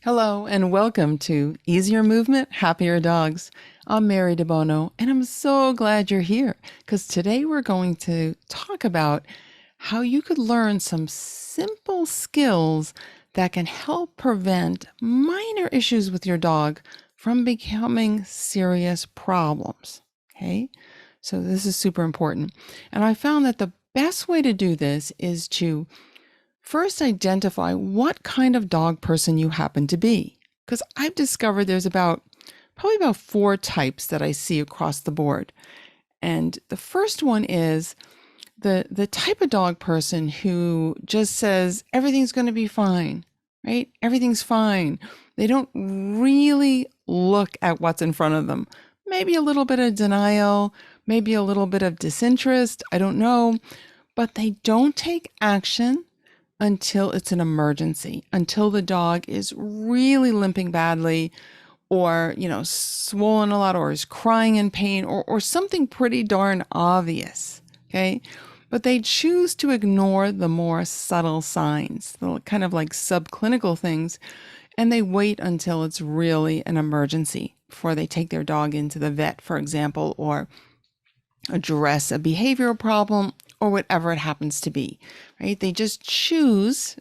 Hello and welcome to Easier Movement, Happier Dogs. I'm Mary DeBono and I'm so glad you're here because today we're going to talk about how you could learn some simple skills that can help prevent minor issues with your dog from becoming serious problems. Okay, so this is super important. And I found that the best way to do this is to first, identify what kind of dog person you happen to be. Because I've discovered there's probably about four types that I see across the board. And the first one is the type of dog person who just says everything's going to be fine, right? Everything's fine. They don't really look at what's in front of them. Maybe a little bit of denial, maybe a little bit of disinterest, I don't know, but they don't take action until it's an emergency, until the dog is really limping badly or, swollen a lot or is crying in pain or something pretty darn obvious. Okay. But they choose to ignore the more subtle signs, the kind of like subclinical things, and they wait until it's really an emergency before they take their dog into the vet, for example, or address a behavioral problem or whatever it happens to be, right? They just choose,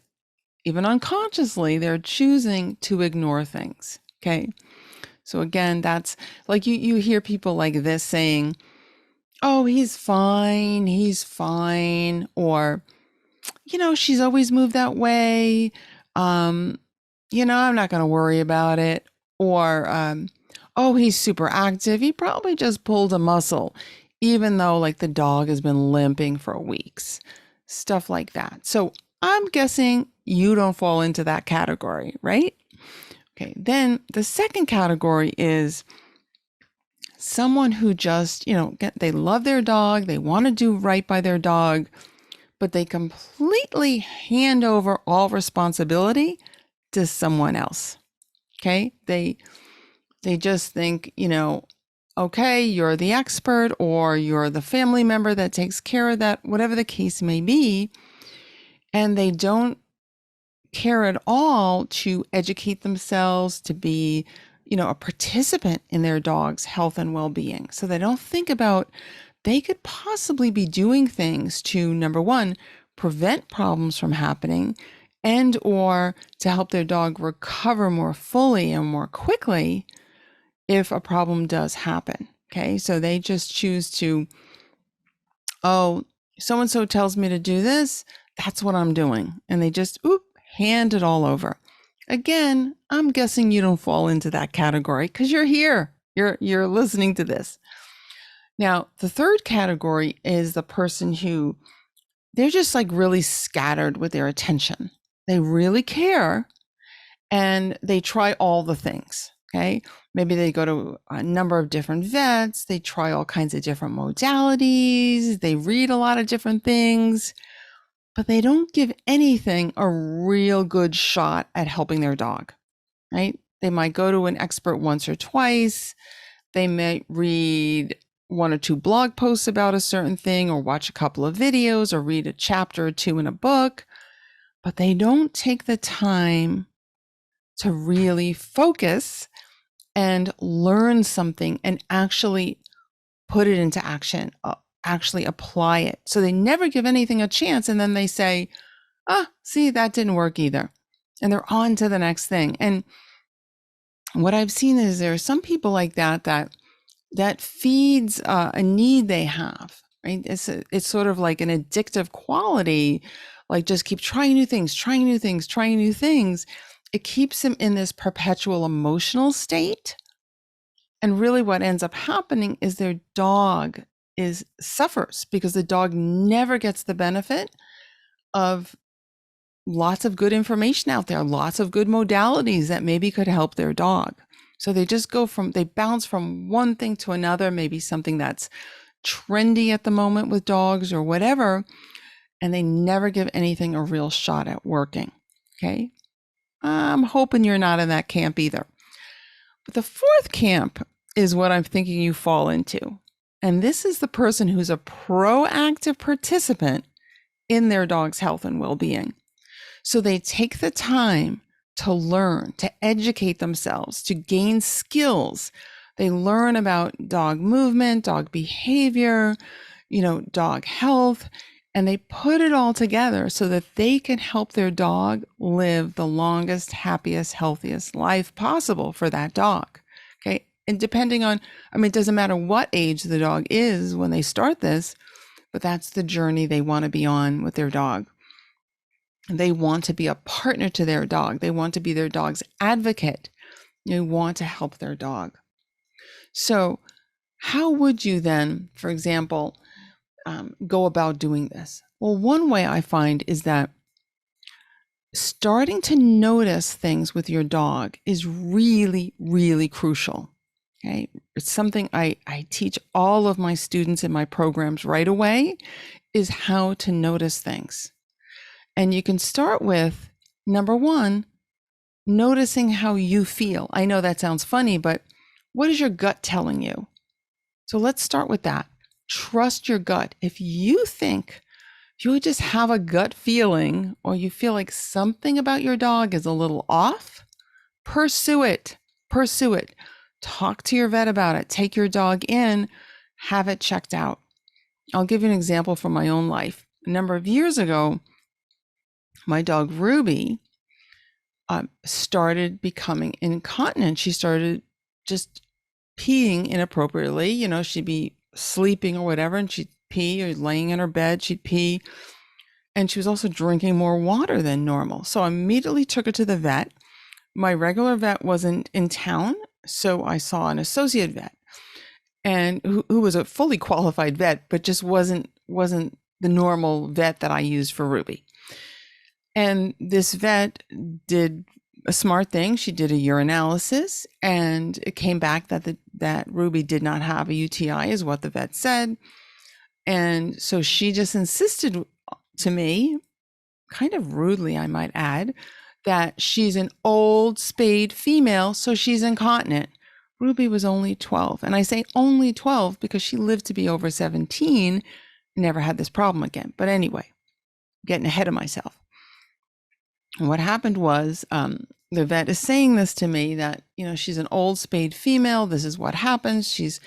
even unconsciously, they're choosing to ignore things. Okay. So again, that's like you hear people like this saying, oh, he's fine. Or, she's always moved that way. I'm not going to worry about it. Or, oh, he's super active. He probably just pulled a muscle, even though like the dog has been limping for weeks, stuff like that. So I'm guessing you don't fall into that category, right? Okay. Then the second category is someone who just, they love their dog. They want to do right by their dog, but they completely hand over all responsibility to someone else. Okay. They just think, okay, you're the expert or you're the family member that takes care of that, whatever the case may be. And they don't care at all to educate themselves, to be, a participant in their dog's health and well-being. So they don't think about they could possibly be doing things to, number one, prevent problems from happening and or to help their dog recover more fully and more quickly if a problem does happen. Okay. So they just choose to, oh, so-and-so tells me to do this. That's what I'm doing. And they just, hand it all over. Again, I'm guessing you don't fall into that category because you're here. You're listening to this. Now, the third category is the person who they're just like really scattered with their attention. They really care and they try all the things. Okay. Maybe they go to a number of different vets. They try all kinds of different modalities. They read a lot of different things, but they don't give anything a real good shot at helping their dog, right? They might go to an expert once or twice. They might read one or two blog posts about a certain thing or watch a couple of videos or read a chapter or two in a book, but they don't take the time to really focus and learn something and actually put it into action, actually apply it. So they never give anything a chance. And then they say, see, that didn't work either. And they're on to the next thing. And what I've seen is there are some people like that feeds a need they have, right? It's sort of like an addictive quality, like just keep trying new things. It keeps them in this perpetual emotional state. And really what ends up happening is their dog suffers because the dog never gets the benefit of lots of good information out there, lots of good modalities that maybe could help their dog. So they just they bounce from one thing to another, maybe something that's trendy at the moment with dogs or whatever, and they never give anything a real shot at working. Okay. I'm hoping you're not in that camp either. But the fourth camp is what I'm thinking you fall into. And this is the person who's a proactive participant in their dog's health and well-being. So they take the time to learn, to educate themselves, to gain skills. They learn about dog movement, dog behavior, dog health, and they put it all together so that they can help their dog live the longest, happiest, healthiest life possible for that dog. Okay. And depending on, it doesn't matter what age the dog is when they start this, but that's the journey they want to be on with their dog. They want to be a partner to their dog. They want to be their dog's advocate. They want to help their dog. So how would you then, for example, go about doing this? Well, one way I find is that starting to notice things with your dog is really, really crucial. Okay. It's something I teach all of my students in my programs right away, is how to notice things. And you can start with, number one, noticing how you feel. I know that sounds funny, but what is your gut telling you? So let's start with that. Trust your gut. If you just have a gut feeling, or you feel like something about your dog is a little off, pursue it. Pursue it. Talk to your vet about it. Take your dog in, have it checked out. I'll give you an example from my own life. A number of years ago, my dog Ruby started becoming incontinent. She started just peeing inappropriately. She'd be sleeping or whatever, and she'd pee, or laying in her bed, she'd pee. And she was also drinking more water than normal. So I immediately took her to the vet. My regular vet wasn't in town, so I saw an associate vet, and who was a fully qualified vet, but just wasn't the normal vet that I used for Ruby. And this vet did a smart thing. She did a urinalysis, and it came back that Ruby did not have a UTI, is what the vet said. And so she just insisted to me, kind of rudely, I might add, that she's an old spayed female, so she's incontinent. Ruby was only 12. And I say only 12 because she lived to be over 17, never had this problem again. But anyway, getting ahead of myself. And what happened was, the vet is saying this to me, that, she's an old spayed female. This is what happens.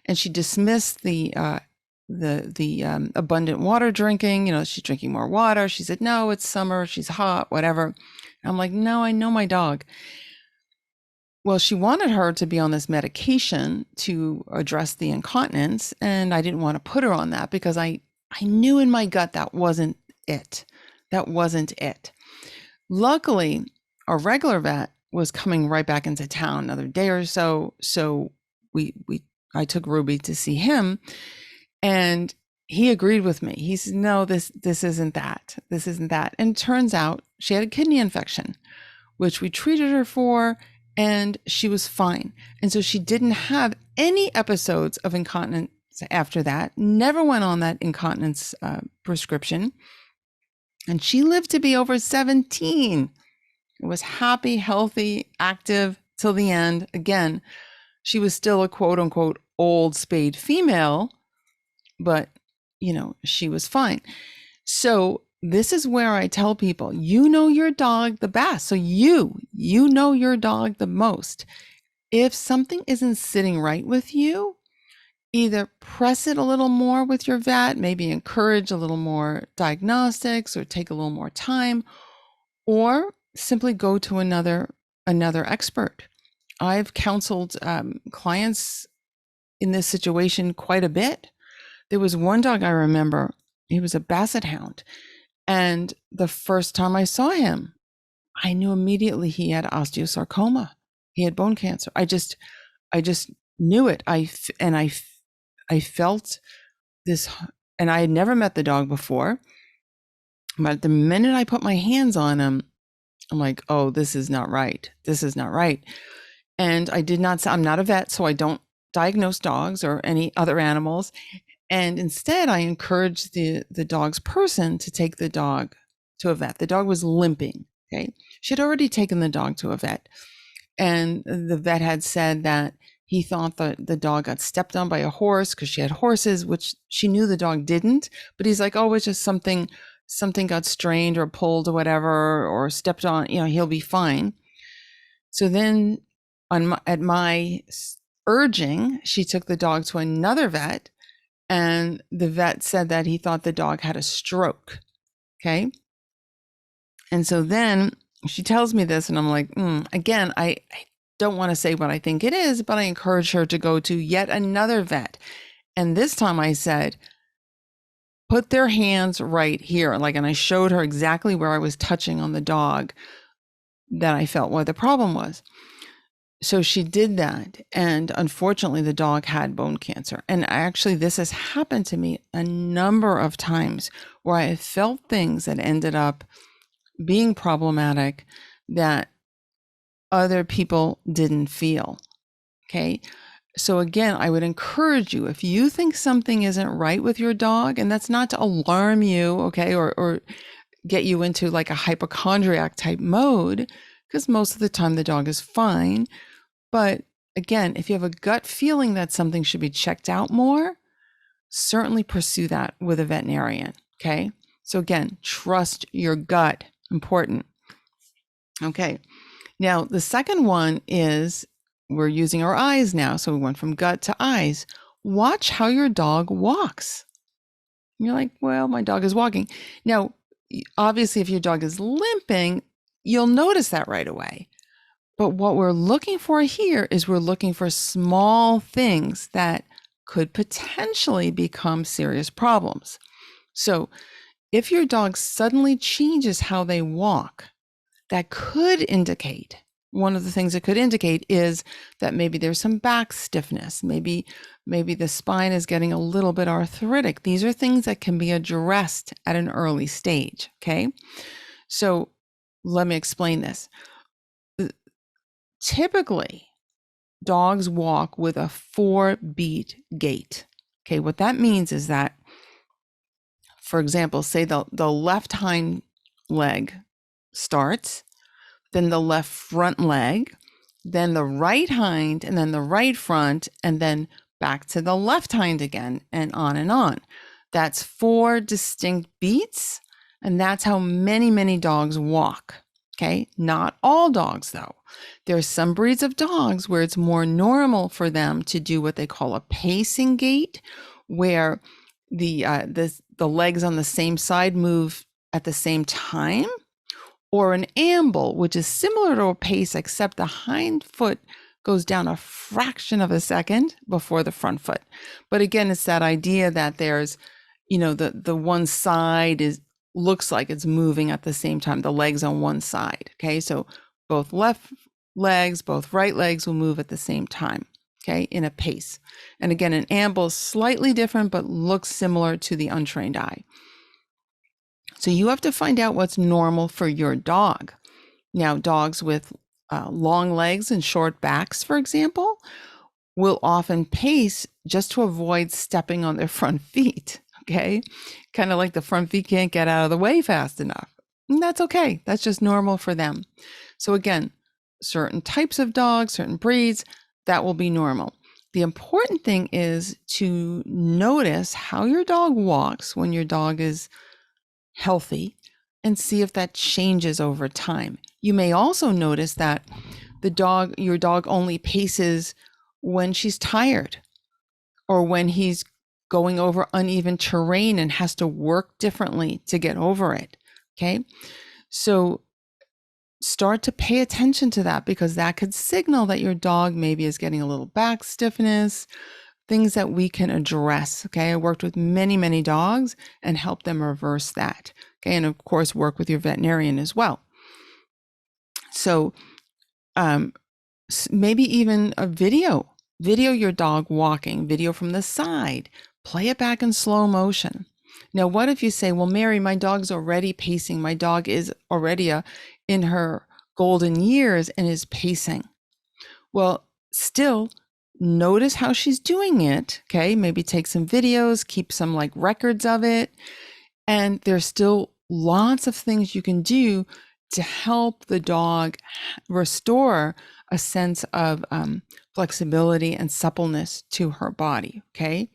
And she dismissed the abundant water drinking. She's drinking more water. She said, no, it's summer. She's hot, whatever. I'm like, no, I know my dog. Well, she wanted her to be on this medication to address the incontinence. And I didn't want to put her on that because I knew in my gut that wasn't it. That wasn't it. Luckily, our regular vet was coming right back into town another day or so. So I took Ruby to see him, and he agreed with me. He said, no, this isn't that. This isn't that. And it turns out she had a kidney infection, which we treated her for, and she was fine. And so she didn't have any episodes of incontinence after that, never went on that incontinence prescription. And she lived to be over 17. It was happy, healthy, active till the end. Again, she was still a quote unquote old spayed female, but she was fine. So this is where I tell people, your dog the best. So you know your dog the most. If something isn't sitting right with you, either press it a little more with your vet, maybe encourage a little more diagnostics or take a little more time, or simply go to another expert. I've counseled clients in this situation quite a bit. There was one dog I remember, he was a basset hound. And the first time I saw him, I knew immediately he had osteosarcoma. He had bone cancer. I just knew it. I felt this, and I had never met the dog before, but the minute I put my hands on him, I'm like, oh, this is not right. This is not right. And I'm not a vet, so I don't diagnose dogs or any other animals. And instead I encouraged the dog's person to take the dog to a vet. The dog was limping. Okay. She had already taken the dog to a vet, and the vet had said that he thought that the dog got stepped on by a horse because she had horses, which she knew the dog didn't. But he's like, oh, it's just something got strained or pulled or whatever, or stepped on, he'll be fine. So then at my urging, she took the dog to another vet, and the vet said that he thought the dog had a stroke. Okay. And so then she tells me this, and I'm like, again, I don't want to say what I think it is, but I encourage her to go to yet another vet. And this time I said, put their hands right here. And I showed her exactly where I was touching on the dog that I felt where the problem was. So she did that. And unfortunately, the dog had bone cancer. And actually, this has happened to me a number of times where I have felt things that ended up being problematic that other people didn't feel. Okay. So again, I would encourage you, if you think something isn't right with your dog, and that's not to alarm you, okay, or get you into like a hypochondriac type mode, because most of the time the dog is fine. But again, if you have a gut feeling that something should be checked out more, certainly pursue that with a veterinarian. Okay. So again, trust your gut. Important. Okay. Now, the second one is we're using our eyes now. So we went from gut to eyes. Watch how your dog walks. And you're like, well, my dog is walking. Now, obviously, if your dog is limping, you'll notice that right away. But what we're looking for here is we're looking for small things that could potentially become serious problems. So if your dog suddenly changes how they walk, that could indicate, one of the things it could indicate is that maybe there's some back stiffness. Maybe the spine is getting a little bit arthritic. These are things that can be addressed at an early stage. Okay. So let me explain this. Typically, dogs walk with a 4-beat gait. Okay. What that means is that, for example, say the left hind leg starts, then the left front leg, then the right hind, and then the right front, and then back to the left hind again, and on and on. That's 4 distinct beats, and that's how many dogs walk. Okay, not all dogs though. There's some breeds of dogs where it's more normal for them to do what they call a pacing gait, where the legs on the same side move at the same time, or an amble, which is similar to a pace, except the hind foot goes down a fraction of a second before the front foot. But again, it's that idea that there's, the one side looks like it's moving at the same time, the legs on one side. Okay, so both left legs, both right legs will move at the same time. Okay, in a pace. And again, an amble is slightly different, but looks similar to the untrained eye. So you have to find out what's normal for your dog. Now, dogs with long legs and short backs, for example, will often pace just to avoid stepping on their front feet. Okay, kind of like the front feet can't get out of the way fast enough. And that's okay. That's just normal for them. So again, certain types of dogs, certain breeds, that will be normal. The important thing is to notice how your dog walks when your dog is healthy and see if that changes over time. You may also notice that your dog only paces when she's tired or when he's going over uneven terrain and has to work differently to get over it. Okay. So start to pay attention to that, because that could signal that your dog maybe is getting a little back stiffness, things that we can address. Okay. I worked with many dogs and helped them reverse that. Okay. And of course, work with your veterinarian as well. So, maybe even a video your dog walking, video from the side, play it back in slow motion. Now, what if you say, well, Mary, my dog's already pacing. My dog is already in her golden years and is pacing. Well, still notice how she's doing it. Okay. Maybe take some videos, keep some records of it. And there's still lots of things you can do to help the dog restore a sense of flexibility and suppleness to her body. Okay.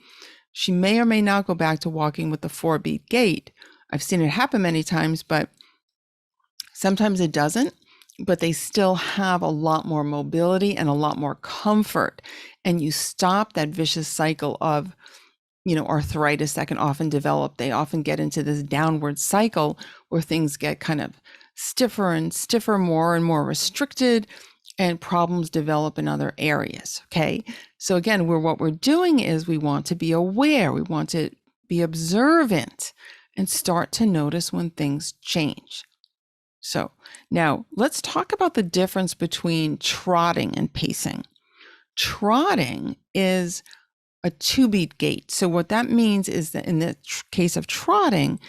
She may or may not go back to walking with the 4-beat gait. I've seen it happen many times, but sometimes it doesn't. but they still have a lot more mobility and a lot more comfort. And you stop that vicious cycle of, arthritis that can often develop. They often get into this downward cycle where things get kind of stiffer and stiffer, more and more restricted, and problems develop in other areas. Okay. So again, what we're doing is we want to be aware, we want to be observant and start to notice when things change. So now let's talk about the difference between trotting and pacing. Trotting is a 2-beat gait. So what that means is that in the case of trotting,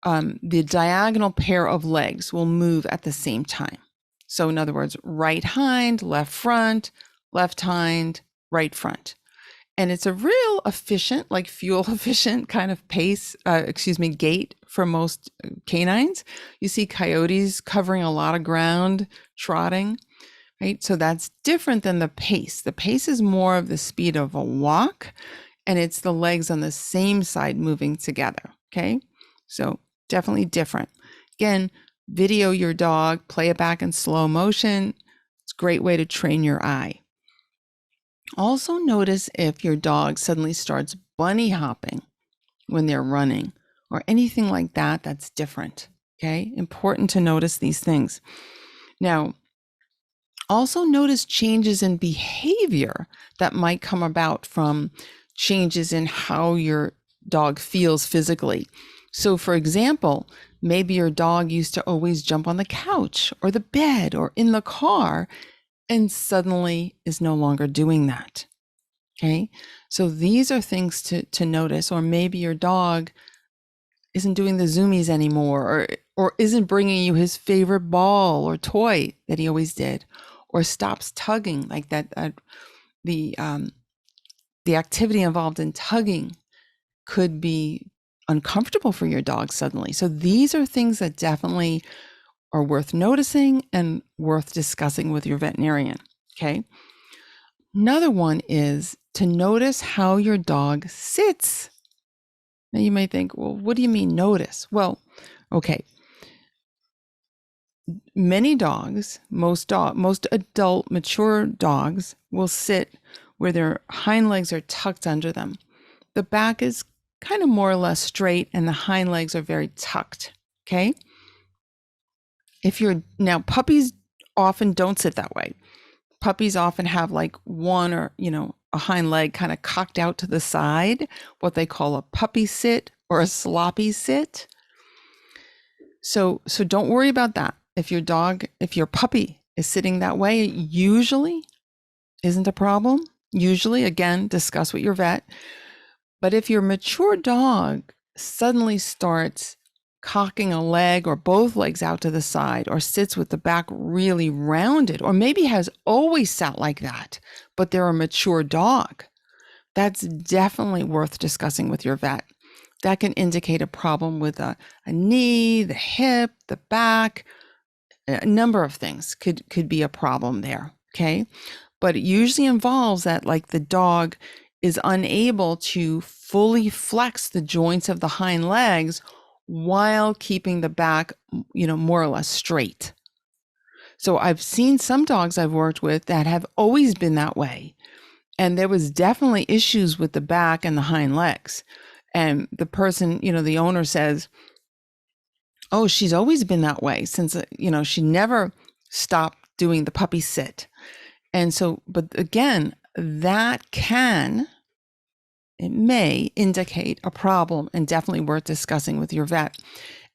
the diagonal pair of legs will move at the same time. So in other words, right hind, left front, left hind, right front. And it's a real efficient, like fuel efficient kind of gait for most canines. You see coyotes covering a lot of ground trotting, right? So that's different than the pace. The pace is more of the speed of a walk, and it's the legs on the same side moving together, okay? So definitely different. Again, video your dog, play it back in slow motion. It's a great way to train your eye. Also notice if your dog suddenly starts bunny hopping when they're running or anything like that that's different, okay? Important to notice these things. Now, also notice changes in behavior that might come about from changes in how your dog feels physically. So for example, maybe your dog used to always jump on the couch or the bed or in the car and suddenly is no longer doing that. Okay. So these are things to notice, or maybe your dog isn't doing the zoomies anymore, or isn't bringing you his favorite ball or toy that he always did, or stops tugging like that. The activity involved in tugging could be uncomfortable for your dog suddenly. So these are things that definitely are worth noticing and worth discussing with your veterinarian. Okay. Another one is to notice how your dog sits. Now you may think, well, what do you mean notice? Well, okay. Many dogs, most adult mature dogs will sit where their hind legs are tucked under them. The back is kind of more or less straight and the hind legs are very tucked. Okay. Now puppies often don't sit that way. Puppies often have like one or, a hind leg kind of cocked out to the side, what they call a puppy sit or a sloppy sit. So don't worry about that. If your puppy is sitting that way, usually isn't a problem. Usually, again, discuss with your vet. But if your mature dog suddenly starts cocking a leg or both legs out to the side, or sits with the back really rounded, or maybe has always sat like that, but they're a mature dog, that's definitely worth discussing with your vet. That can indicate a problem with a knee, the hip, the back. A number of things could be a problem there, okay? But it usually involves that, like, the dog is unable to fully flex the joints of the hind legs while keeping the back, more or less straight. So I've seen some dogs I've worked with that have always been that way. And there was definitely issues with the back and the hind legs. And the person, the owner says, oh, she's always been that way since, she never stopped doing the puppy sit. And so, but again, it may indicate a problem and definitely worth discussing with your vet.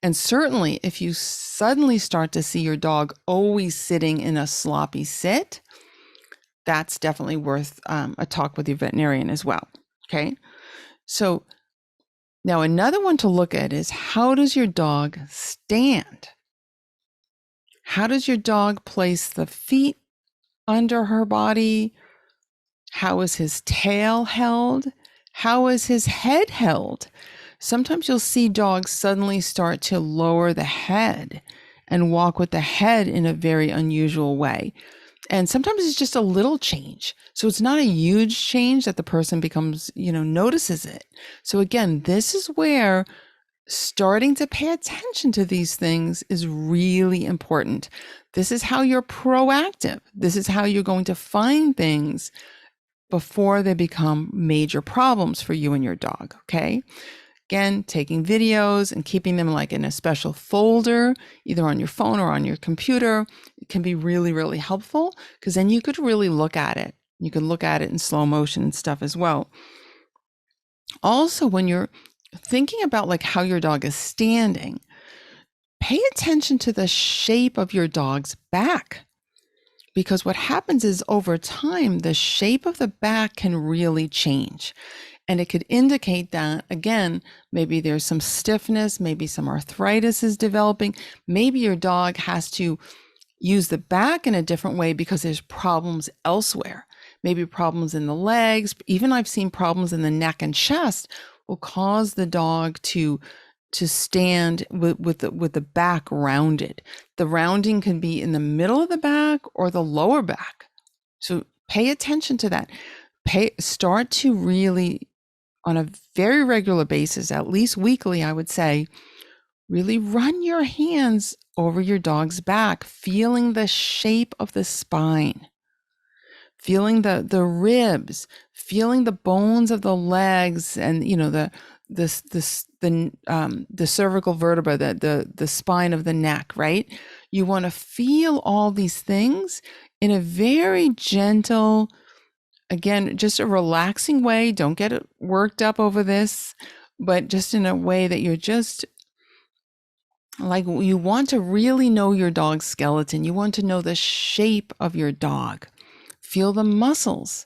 And certainly if you suddenly start to see your dog always sitting in a sloppy sit, that's definitely worth a talk with your veterinarian as well. Okay. So now another one to look at is, how does your dog stand? How does your dog place the feet under her body? How is his tail held? How is his head held? Sometimes you'll see dogs suddenly start to lower the head and walk with the head in a very unusual way. And sometimes it's just a little change. So it's not a huge change that the person notices it. So again, this is where starting to pay attention to these things is really important. This is how you're proactive. This is how you're going to find things before they become major problems for you and your dog. Okay. Again, taking videos and keeping them like in a special folder, either on your phone or on your computer, it can be really, really helpful because then you could really look at it. You can look at it in slow motion and stuff as well. Also, when you're thinking about like how your dog is standing, pay attention to the shape of your dog's back. Because what happens is over time, the shape of the back can really change. And it could indicate that, again, maybe there's some stiffness, maybe some arthritis is developing. Maybe your dog has to use the back in a different way because there's problems elsewhere. Maybe problems in the legs. Even I've seen problems in the neck and chest will cause the dog to stand with the back rounded. The rounding can be in the middle of the back or the lower back. So pay attention to that. Start to really, on a very regular basis, at least weekly, I would say, really run your hands over your dog's back, feeling the shape of the spine, feeling the ribs, feeling the bones of the legs, and the cervical vertebra, the spine of the neck, right? You want to feel all these things in a very gentle, again, just a relaxing way. Don't get it worked up over this, but just in a way that you're just like, you want to really know your dog's skeleton. You want to know the shape of your dog. Feel the muscles.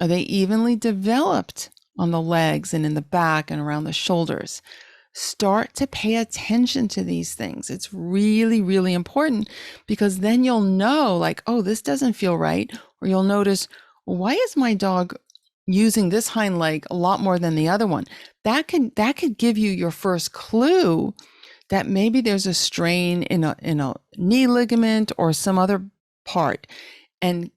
Are they evenly developed on the legs and in the back and around the shoulders? Start to pay attention to these things. It's really, really important because then you'll know like, oh, this doesn't feel right. Or you'll notice, well, why is my dog using this hind leg a lot more than the other one? That could give you your first clue that maybe there's a strain in a knee ligament or some other part. And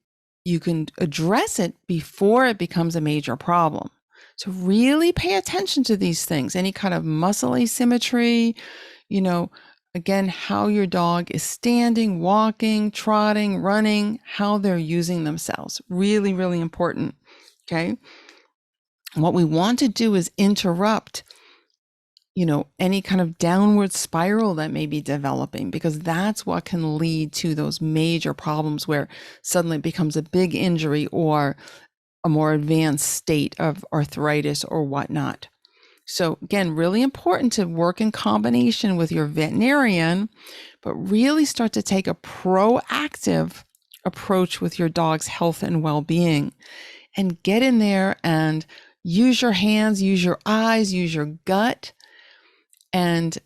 you can address it before it becomes a major problem. So really pay attention to these things, any kind of muscle asymmetry, again, how your dog is standing, walking, trotting, running, how they're using themselves. Really, really important. Okay. What we want to do is interrupt, any kind of downward spiral that may be developing, because that's what can lead to those major problems where suddenly it becomes a big injury or a more advanced state of arthritis or whatnot. So again, really important to work in combination with your veterinarian, but really start to take a proactive approach with your dog's health and well-being, and get in there and use your hands, use your eyes, use your gut, and,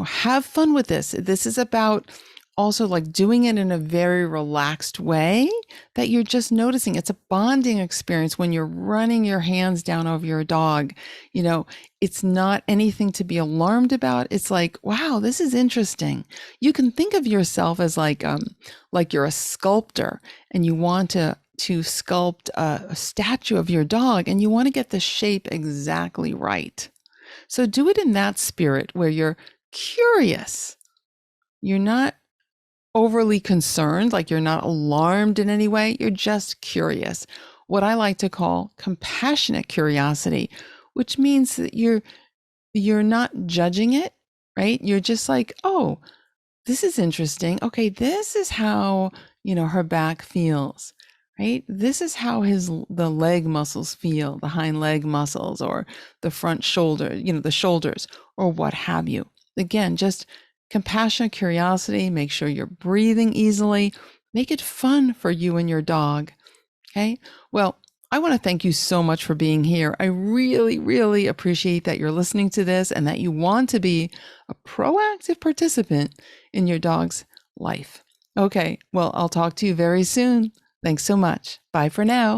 have fun with this. This is about also like doing it in a very relaxed way that you're just noticing. It's a bonding experience when you're running your hands down over your dog. It's not anything to be alarmed about. It's like, wow, this is interesting. You can think of yourself as like you're a sculptor and you want to sculpt a statue of your dog and you want to get the shape exactly right. So do it in that spirit where you're curious. You're not overly concerned, like you're not alarmed in any way. You're just curious. What I like to call compassionate curiosity, which means that you're not judging it, right? You're just like, oh, this is interesting. Okay, this is how, her back feels, right? This is how the leg muscles feel, the hind leg muscles or the front shoulder, the shoulders or what have you. Again, just compassionate curiosity. Make sure you're breathing easily. Make it fun for you and your dog. Okay. Well, I want to thank you so much for being here. I really, really appreciate that you're listening to this and that you want to be a proactive participant in your dog's life. Okay. Well, I'll talk to you very soon. Thanks so much. Bye for now.